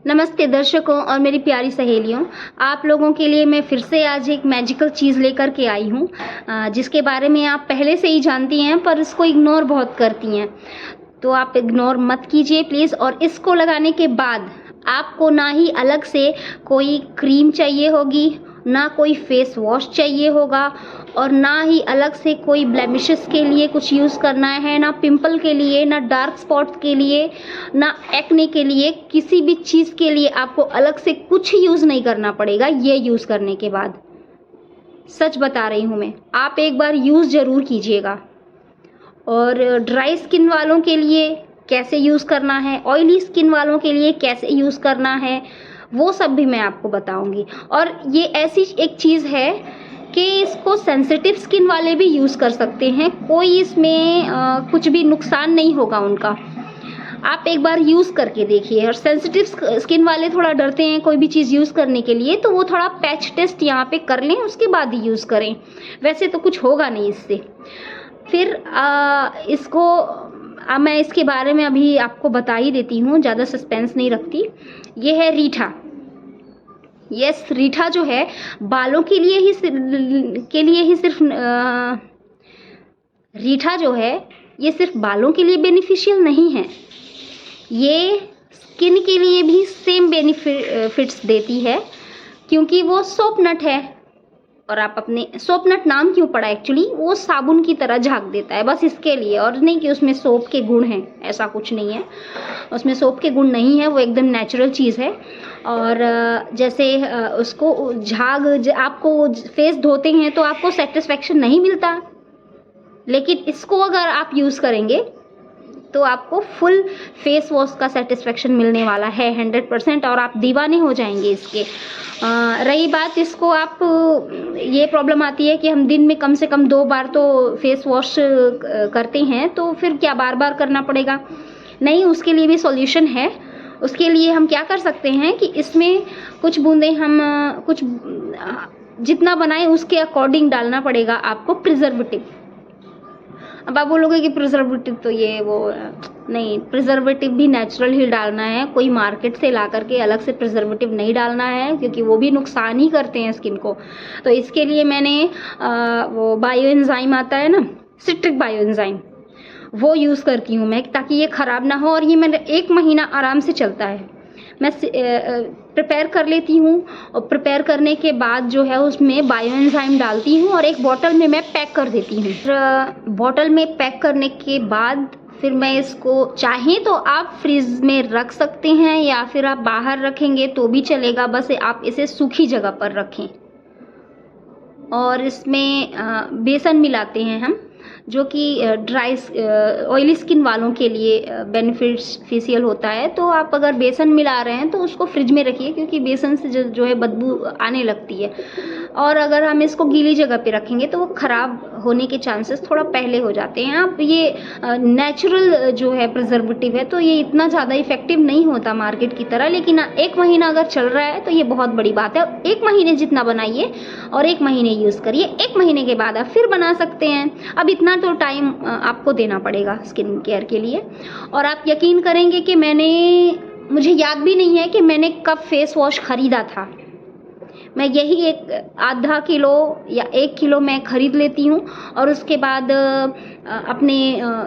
नमस्ते दर्शकों और मेरी प्यारी सहेलियों, आप लोगों के लिए मैं फिर से आज एक मैजिकल चीज़ लेकर के आई हूँ जिसके बारे में आप पहले से ही जानती हैं पर इसको इग्नोर बहुत करती हैं। तो आप इग्नोर मत कीजिए प्लीज़। और इसको लगाने के बाद आपको ना ही अलग से कोई क्रीम चाहिए होगी, ना कोई फेस वॉश चाहिए होगा और ना ही अलग से कोई ब्लेमिशेस के लिए कुछ यूज़ करना है, ना पिंपल के लिए, ना डार्क स्पॉट्स के लिए, ना एक्ने के लिए। किसी भी चीज़ के लिए आपको अलग से कुछ यूज़ नहीं करना पड़ेगा ये यूज़ करने के बाद। सच बता रही हूँ मैं, आप एक बार यूज़ ज़रूर कीजिएगा। और ड्राई स्किन वालों के लिए कैसे यूज़ करना है, ऑयली स्किन वालों के लिए कैसे यूज़ करना है, वो सब भी मैं आपको बताऊंगी। और ये ऐसी एक चीज़ है कि इसको सेंसिटिव स्किन वाले भी यूज़ कर सकते हैं, कोई इसमें कुछ भी नुकसान नहीं होगा उनका। आप एक बार यूज़ करके देखिए। और सेंसिटिव स्किन वाले थोड़ा डरते हैं कोई भी चीज़ यूज़ करने के लिए, तो वो थोड़ा पैच टेस्ट यहाँ पे कर लें, उसके बाद ही यूज़ करें। वैसे तो कुछ होगा नहीं इससे। फिर इसको मैं इसके बारे में अभी आपको बता ही देती हूँ, ज़्यादा सस्पेंस नहीं रखती। ये है रीठा। यस, रीठा जो है बालों के लिए ही सिर्फ रीठा जो है ये सिर्फ बालों के लिए बेनिफिशियल नहीं है, ये स्किन के लिए भी सेम बेनिफिट्स देती है क्योंकि वो सोप नट है। और आप अपने सोप नट नाम क्यों पड़ा, एक्चुअली वो साबुन की तरह झाग देता है, बस इसके लिए। और नहीं कि उसमें सोप के गुण हैं, ऐसा कुछ नहीं है, उसमें सोप के गुण नहीं है, वो एकदम नेचुरल चीज़ है। और जैसे उसको आपको फेस धोते हैं तो आपको सेटिस्फेक्शन नहीं मिलता, लेकिन इसको अगर आप यूज़ करेंगे तो आपको फुल फेस वॉश का सेटिस्फेक्शन मिलने वाला है 100%, और आप दीवाने हो जाएंगे इसके। रही बात इसको, आप ये प्रॉब्लम आती है कि हम दिन में कम से कम 2 बार तो फेस वॉश करते हैं, तो फिर क्या बार बार करना पड़ेगा? नहीं, उसके लिए भी सॉल्यूशन है। उसके लिए हम क्या कर सकते हैं कि इसमें कुछ बूंदें हम कुछ जितना बनाए उसके अकॉर्डिंग डालना पड़ेगा आपको प्रिजर्वेटिव। अब आप बोलोगे कि प्रिजर्वेटिव तो ये वो नहीं, प्रिजर्वेटिव भी नेचुरल ही डालना है, कोई मार्केट से ला करके अलग से प्रिजर्वेटिव नहीं डालना है क्योंकि वो भी नुकसान ही करते हैं स्किन को। तो इसके लिए मैंने वो बायो एंजाइम आता है ना, सिट्रिक बायो एंजाइम, वो यूज़ करती हूँ मैं ताकि ये ख़राब ना हो। और ये मेरा 1 महीना आराम से चलता है। मैं प्रिपेयर कर लेती हूँ और प्रिपेयर करने के बाद जो है उसमें बायो एंजाइम डालती हूँ और एक बॉटल में मैं पैक कर देती हूँ। बॉटल में पैक करने के बाद फिर मैं इसको, चाहें तो आप फ्रिज में रख सकते हैं या फिर आप बाहर रखेंगे तो भी चलेगा, बस आप इसे सूखी जगह पर रखें। और इसमें बेसन मिलाते हैं हम, जो कि ऑयली स्किन वालों के लिए बेनिफिशियल होता है। तो आप अगर बेसन मिला रहे हैं तो उसको फ्रिज में रखिए क्योंकि बेसन से जो है बदबू आने लगती है। और अगर हम इसको गीली जगह पे रखेंगे तो वो ख़राब होने के चांसेस थोड़ा पहले हो जाते हैं। आप ये नेचुरल जो है प्रिजर्वेटिव है तो ये इतना ज़्यादा इफेक्टिव नहीं होता मार्केट की तरह, लेकिन 1 महीना अगर चल रहा है तो ये बहुत बड़ी बात है। 1 महीने जितना बनाइए और 1 महीने यूज़ करिए, 1 महीने के बाद आप फिर बना सकते हैं। अब इतना तो टाइम आपको देना पड़ेगा स्किन केयर के लिए। और आप यकीन करेंगे कि मुझे याद भी नहीं है कि मैंने कब फेस वॉश ख़रीदा था। मैं यही एक आधा किलो या 1 किलो मैं ख़रीद लेती हूँ और उसके बाद अपने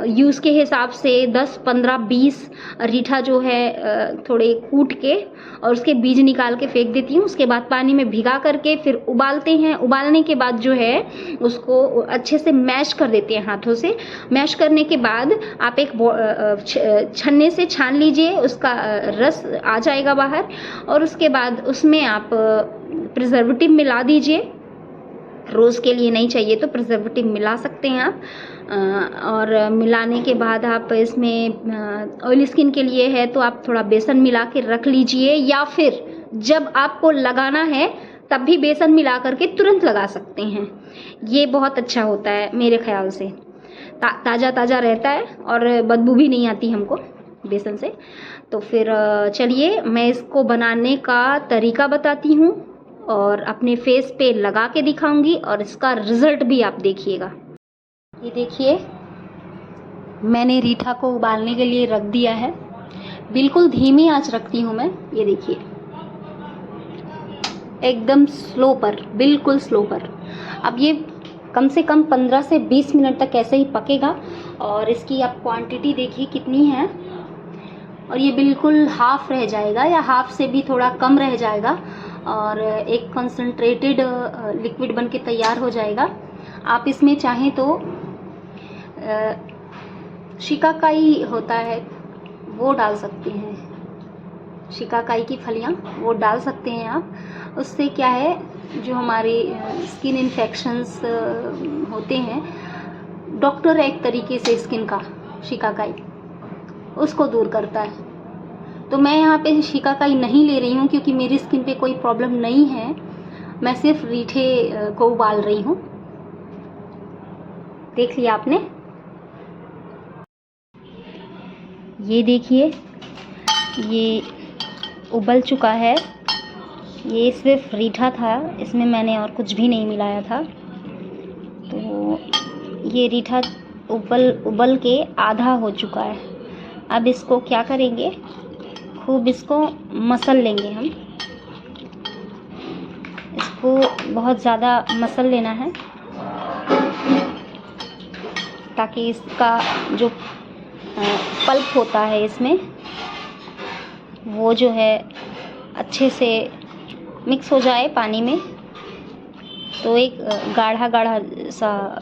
यूज़ के हिसाब से 10, 15, 20 रीठा जो है थोड़े कूट के और उसके बीज निकाल के फेंक देती हूँ। उसके बाद पानी में भिगा करके फिर उबालते हैं। उबालने के बाद जो है उसको अच्छे से मैश कर देते हैं हाथों से। मैश करने के बाद आप एक छन्ने से छान लीजिए, उसका रस आ जाएगा बाहर। और उसके बाद उसमें आप प्रिजर्वेटिव मिला दीजिए। रोज़ के लिए नहीं चाहिए तो प्रिजर्वेटिव मिला सकते हैं आप। और मिलाने के बाद आप इसमें ऑयली स्किन के लिए है तो आप थोड़ा बेसन मिला के रख लीजिए, या फिर जब आपको लगाना है तब भी बेसन मिला करके तुरंत लगा सकते हैं। ये बहुत अच्छा होता है मेरे ख्याल से, ताज़ा ताज़ा रहता है और बदबू भी नहीं आती हमको बेसन से। तो फिर चलिए मैं इसको बनाने का तरीका बताती हूँ और अपने फेस पे लगा के दिखाऊंगी और इसका रिज़ल्ट भी आप देखिएगा। ये देखिए, मैंने रीठा को उबालने के लिए रख दिया है। बिल्कुल धीमी आंच रखती हूँ मैं। ये देखिए एकदम स्लो पर, बिल्कुल स्लो पर। अब ये कम से कम 15 से 20 मिनट तक ऐसे ही पकेगा। और इसकी आप क्वांटिटी देखिए कितनी है, और ये बिल्कुल हाफ रह जाएगा या हाफ से भी थोड़ा कम रह जाएगा और एक कंसंट्रेटेड लिक्विड बन के तैयार हो जाएगा। आप इसमें चाहें तो शिकाकाई होता है वो डाल सकते हैं, शिकाकाई की फलियां वो डाल सकते हैं आप। उससे क्या है, जो हमारे स्किन इन्फेक्शंस होते हैं, डॉक्टर एक तरीके से स्किन का शिकाकाई उसको दूर करता है। तो मैं यहाँ पे शिकाकाई नहीं ले रही हूँ क्योंकि मेरी स्किन पे कोई प्रॉब्लम नहीं है, मैं सिर्फ रीठे को उबाल रही हूँ। देख लिया आपने। ये देखिए ये उबल चुका है। ये सिर्फ रीठा था, इसमें मैंने और कुछ भी नहीं मिलाया था। तो ये रीठा उबल के आधा हो चुका है। अब इसको क्या करेंगे, खूब इसको मसल लेंगे हम। इसको बहुत ज़्यादा मसल लेना है ताकि इसका जो पल्प होता है इसमें वो जो है अच्छे से मिक्स हो जाए पानी में, तो एक गाढ़ा गाढ़ा सा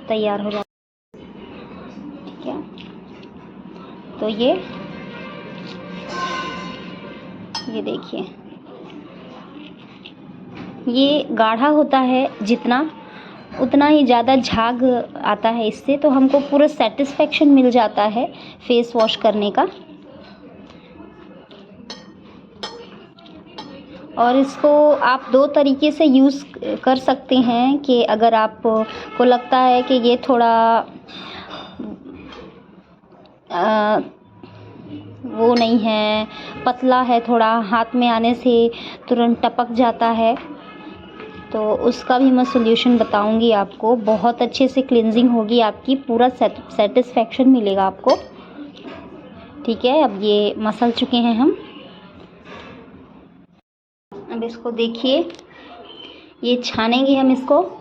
तैयार हो जाता है। ठीक है, तो ये देखिए ये गाढ़ा होता है जितना, उतना ही ज़्यादा झाग आता है इससे, तो हमको पूरा सेटिस्फेक्शन मिल जाता है फेस वॉश करने का। और इसको आप दो तरीके से यूज़ कर सकते हैं कि अगर आपको लगता है कि ये थोड़ा वो नहीं है, पतला है, थोड़ा हाथ में आने से तुरंत टपक जाता है, तो उसका भी मैं सोल्यूशन बताऊंगी आपको। बहुत अच्छे से क्लींजिंग होगी आपकी, पूरा सेटिस्फेक्शन मिलेगा आपको। ठीक है, अब ये मसल चुके हैं हम। अब इसको देखिए, ये छानेंगे हम इसको।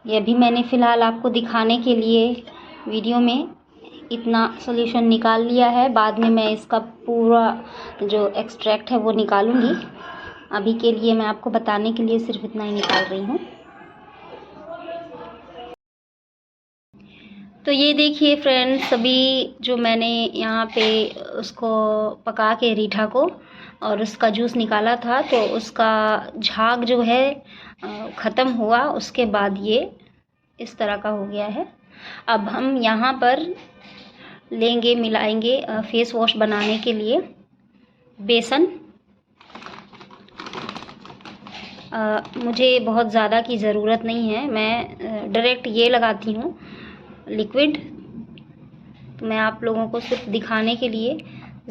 ये अभी मैंने फ़िलहाल आपको दिखाने के लिए वीडियो में इतना सॉल्यूशन निकाल लिया है। बाद में मैं इसका पूरा जो एक्सट्रैक्ट है वो निकालूंगी। अभी के लिए मैं आपको बताने के लिए सिर्फ इतना ही निकाल रही हूँ। तो ये देखिए फ्रेंड्स, अभी जो मैंने यहाँ पे उसको पका के रीठा को और उसका जूस निकाला था, तो उसका झाग जो है ख़त्म हुआ। उसके बाद ये इस तरह का हो गया है। अब हम यहाँ पर लेंगे, मिलाएंगे फेस वॉश बनाने के लिए बेसन। मुझे बहुत ज़्यादा की ज़रूरत नहीं है, मैं डायरेक्ट ये लगाती हूँ लिक्विड। तो मैं आप लोगों को सिर्फ दिखाने के लिए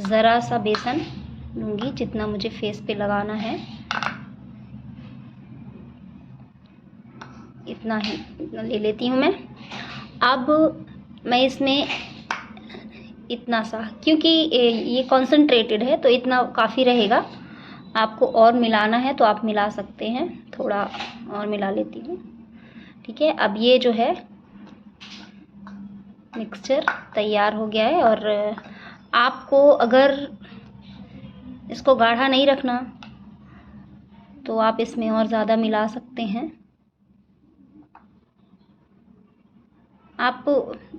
ज़रा सा बेसन लूँगी, जितना मुझे फेस पे लगाना है इतना ही ले लेती हूँ मैं। अब मैं इसमें इतना सा, क्योंकि ये कॉन्सेंट्रेटेड है तो इतना काफ़ी रहेगा। आपको और मिलाना है तो आप मिला सकते हैं, थोड़ा और मिला लेती हूँ। ठीक है, अब ये जो है मिक्सचर तैयार हो गया है। और आपको अगर इसको गाढ़ा नहीं रखना तो आप इसमें और ज़्यादा मिला सकते हैं। आप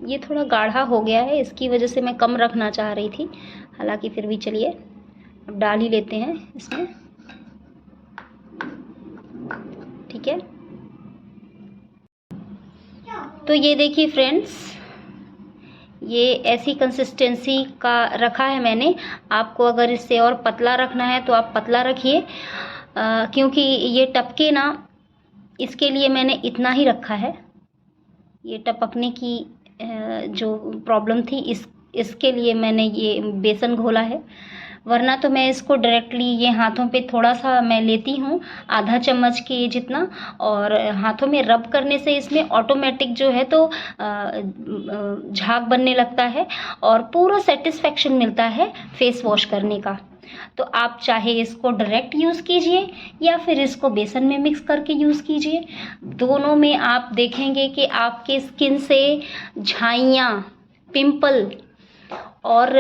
ये थोड़ा गाढ़ा हो गया है, इसकी वजह से मैं कम रखना चाह रही थी, हालांकि फिर भी चलिए अब डाल ही लेते हैं इसमें। ठीक है, तो ये देखिए फ्रेंड्स, ये ऐसी कंसिस्टेंसी का रखा है मैंने। आपको अगर इससे और पतला रखना है तो आप पतला रखिए, क्योंकि ये टपके ना इसके लिए मैंने इतना ही रखा है। ये टपकने की जो प्रॉब्लम थी इसके लिए मैंने ये बेसन घोला है, वरना तो मैं इसको डायरेक्टली ये हाथों पे थोड़ा सा मैं लेती हूँ, आधा चम्मच के जितना, और हाथों में रब करने से इसमें ऑटोमेटिक जो है तो झाग बनने लगता है और पूरा सेटिस्फेक्शन मिलता है फेस वॉश करने का। तो आप चाहे इसको डायरेक्ट यूज़ कीजिए या फिर इसको बेसन में मिक्स करके यूज़ कीजिए, दोनों में आप देखेंगे कि आपके स्किन से झाइयाँ, पिंपल और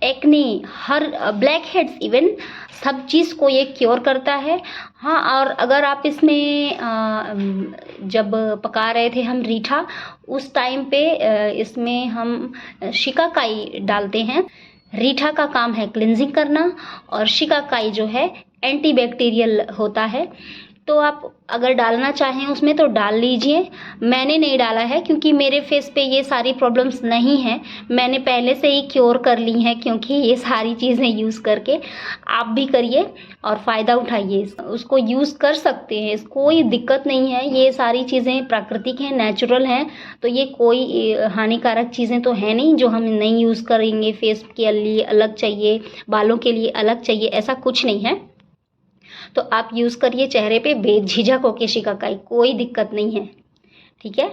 एक्ने, हर ब्लैक हेड्स इवन, सब चीज़ को ये क्योर करता है। हाँ, और अगर आप इसमें जब पका रहे थे हम रीठा, उस टाइम पे इसमें हम शिकाकाई डालते हैं। रीठा का काम है क्लिनजिंग करना और शिकाकाई जो है एंटीबैक्टीरियल होता है। तो आप अगर डालना चाहें उसमें तो डाल लीजिए। मैंने नहीं डाला है क्योंकि मेरे फेस पे ये सारी प्रॉब्लम्स नहीं हैं, मैंने पहले से ही क्योर कर ली हैं। क्योंकि ये सारी चीज़ें यूज़ करके आप भी करिए और फ़ायदा उठाइए, उसको यूज़ कर सकते हैं, कोई दिक्कत नहीं है। ये सारी चीज़ें प्राकृतिक हैं, नेचुरल हैं, तो ये कोई हानिकारक चीज़ें तो हैं नहीं जो हम नहीं यूज़ करेंगे। फेस के लिए अलग चाहिए, बालों के लिए अलग चाहिए, ऐसा कुछ नहीं है। तो आप यूज़ करिए चेहरे पे बेझिझक होके शिकाकाई, कोई दिक्कत नहीं है, ठीक है।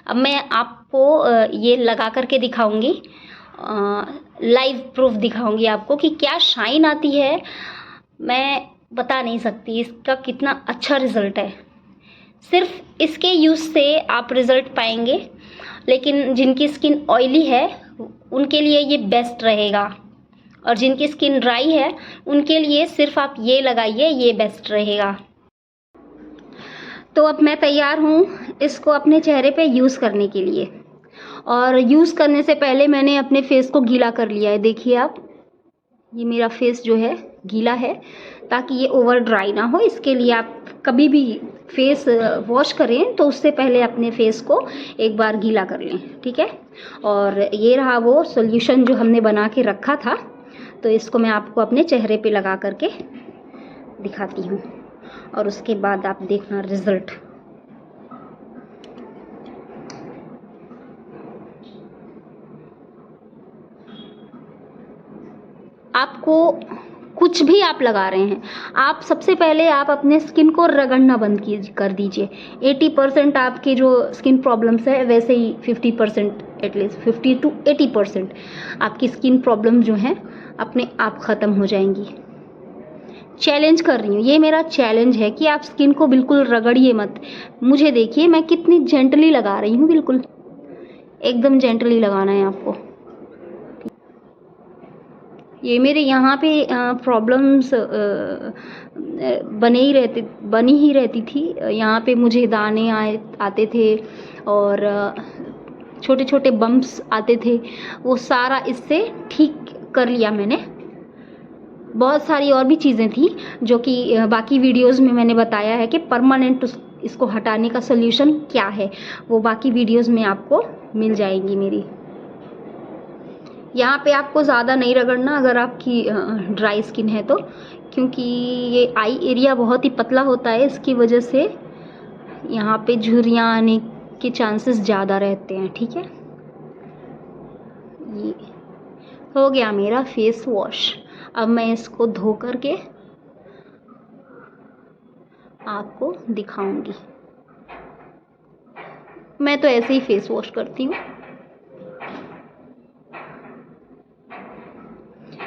अब मैं आपको ये लगा करके दिखाऊंगी, लाइव प्रूफ दिखाऊंगी आपको कि क्या शाइन आती है। मैं बता नहीं सकती इसका कितना अच्छा रिज़ल्ट है। सिर्फ इसके यूज़ से आप रिज़ल्ट पाएंगे, लेकिन जिनकी स्किन ऑयली है उनके लिए ये बेस्ट रहेगा, और जिनकी स्किन ड्राई है उनके लिए सिर्फ आप ये लगाइए, ये बेस्ट रहेगा। तो अब मैं तैयार हूँ इसको अपने चेहरे पे यूज़ करने के लिए, और यूज़ करने से पहले मैंने अपने फेस को गीला कर लिया है। देखिए आप, ये मेरा फेस जो है गीला है, ताकि ये ओवर ड्राई ना हो। इसके लिए आप कभी भी फेस वॉश करें तो उससे पहले अपने फेस को एक बार गीला कर लें, ठीक है। और ये रहा वो सॉल्यूशन जो हमने बना के रखा था, तो इसको मैं आपको अपने चेहरे पे लगा करके दिखाती हूँ और उसके बाद आप देखना रिज़ल्ट। आपको कुछ भी आप लगा रहे हैं, आप सबसे पहले आप अपने स्किन को रगड़ना बंद कर दीजिए। 80% आपके जो स्किन प्रॉब्लम्स है, वैसे ही 50%, एटलीस्ट 50 to 80% आपकी स्किन प्रॉब्लम जो हैं अपने आप ख़त्म हो जाएंगी। चैलेंज कर रही हूँ, ये मेरा चैलेंज है कि आप स्किन को बिल्कुल रगड़िए मत। मुझे देखिए मैं कितनी जेंटली लगा रही हूँ, बिल्कुल एकदम जेंटली लगाना है आपको। ये मेरे यहाँ पे प्रॉब्लम्स बनी ही रहती थी। यहाँ पे मुझे दाने आते थे और छोटे छोटे बम्प्स आते थे, वो सारा इससे ठीक कर लिया मैंने। बहुत सारी और भी चीज़ें थी जो कि बाकी वीडियोस में मैंने बताया है कि परमानेंट इसको हटाने का सल्यूशन क्या है, वो बाकी वीडियोस में आपको मिल जाएंगी मेरी। यहाँ पे आपको ज़्यादा नहीं रगड़ना अगर आपकी ड्राई स्किन है तो, क्योंकि ये आई एरिया बहुत ही पतला होता है, इसकी वजह से यहाँ पे झुर्रियाँ आने के चांसेस ज़्यादा रहते हैं, ठीक है। ये हो गया मेरा फेस वॉश। अब मैं इसको धो करके आपको दिखाऊंगी। मैं तो ऐसे ही फेस वॉश करती हूँ।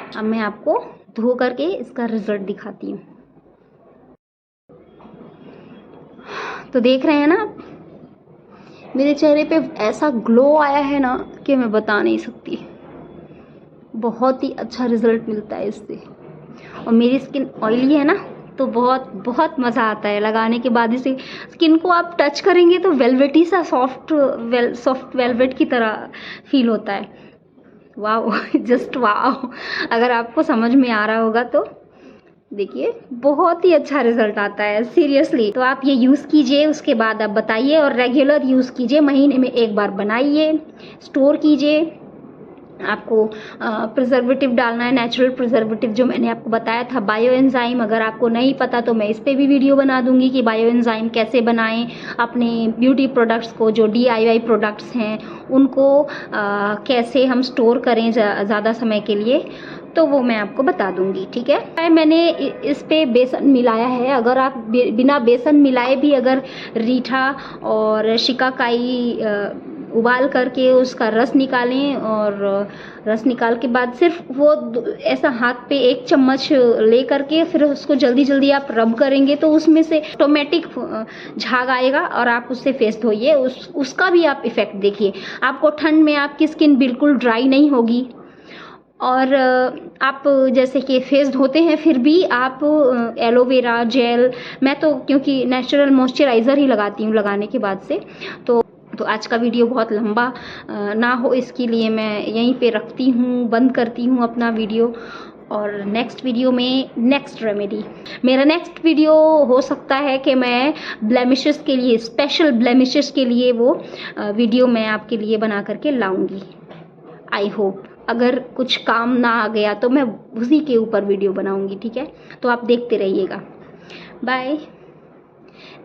अब मैं आपको धो करके इसका रिजल्ट दिखाती हूँ। तो देख रहे हैं ना आप, मेरे चेहरे पे ऐसा ग्लो आया है ना कि मैं बता नहीं सकती। बहुत ही अच्छा रिजल्ट मिलता है इससे। और मेरी स्किन ऑयली है ना, तो बहुत बहुत मज़ा आता है लगाने के बाद। इसे स्किन को आप टच करेंगे तो वेलवेटी सा सॉफ्ट वेलवेट की तरह फील होता है। Wow, just wow. अगर आपको समझ में आ रहा होगा तो देखिए, बहुत ही अच्छा रिजल्ट आता है सीरियसली। तो आप ये यूज़ कीजिए, उसके बाद आप बताइए, और रेगुलर यूज़ कीजिए। महीने में एक बार बनाइए, स्टोर कीजिए आपको प्रिजर्वेटिव डालना है, नेचुरल प्रिजर्वेटिव जो मैंने आपको बताया था। बायो एंजाइम अगर आपको नहीं पता तो मैं इस पे भी वीडियो बना दूंगी कि बायो एंजाइम कैसे बनाएं अपने ब्यूटी प्रोडक्ट्स को, जो DIY प्रोडक्ट्स हैं उनको कैसे हम स्टोर करें ज़्यादा समय के लिए, तो वो मैं आपको बता दूंगी, ठीक है। मैंने इस पे बेसन मिलाया है। अगर आप बिना बेसन मिलाए भी अगर रीठा और शिकाकाई उबाल करके उसका रस निकालें, और रस निकाल के बाद सिर्फ वो ऐसा हाथ पे 1 चम्मच ले करके फिर उसको जल्दी जल्दी आप रब करेंगे तो उसमें से ऑटोमेटिक झाग आएगा और आप उससे फेस धोइए, उसका भी आप इफ़ेक्ट देखिए। आपको ठंड में आपकी स्किन बिल्कुल ड्राई नहीं होगी, और आप जैसे कि फेस धोते हैं फिर भी आप एलोवेरा जेल, मैं तो क्योंकि नेचुरल मॉइस्चराइज़र ही लगाती हूँ लगाने के बाद से, तो आज का वीडियो बहुत लंबा ना हो इसके लिए मैं यहीं पे रखती हूँ, बंद करती हूँ अपना वीडियो। और नेक्स्ट वीडियो में नेक्स्ट रेमेडी, मेरा नेक्स्ट वीडियो हो सकता है कि मैं ब्लेमिशेस के लिए, स्पेशल ब्लेमिशेस के लिए वो वीडियो मैं आपके लिए बना करके लाऊंगी। आई होप अगर कुछ काम ना आ गया तो मैं उसी के ऊपर वीडियो बनाऊंगी, ठीक है। तो आप देखते रहिएगा। बाय,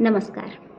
नमस्कार।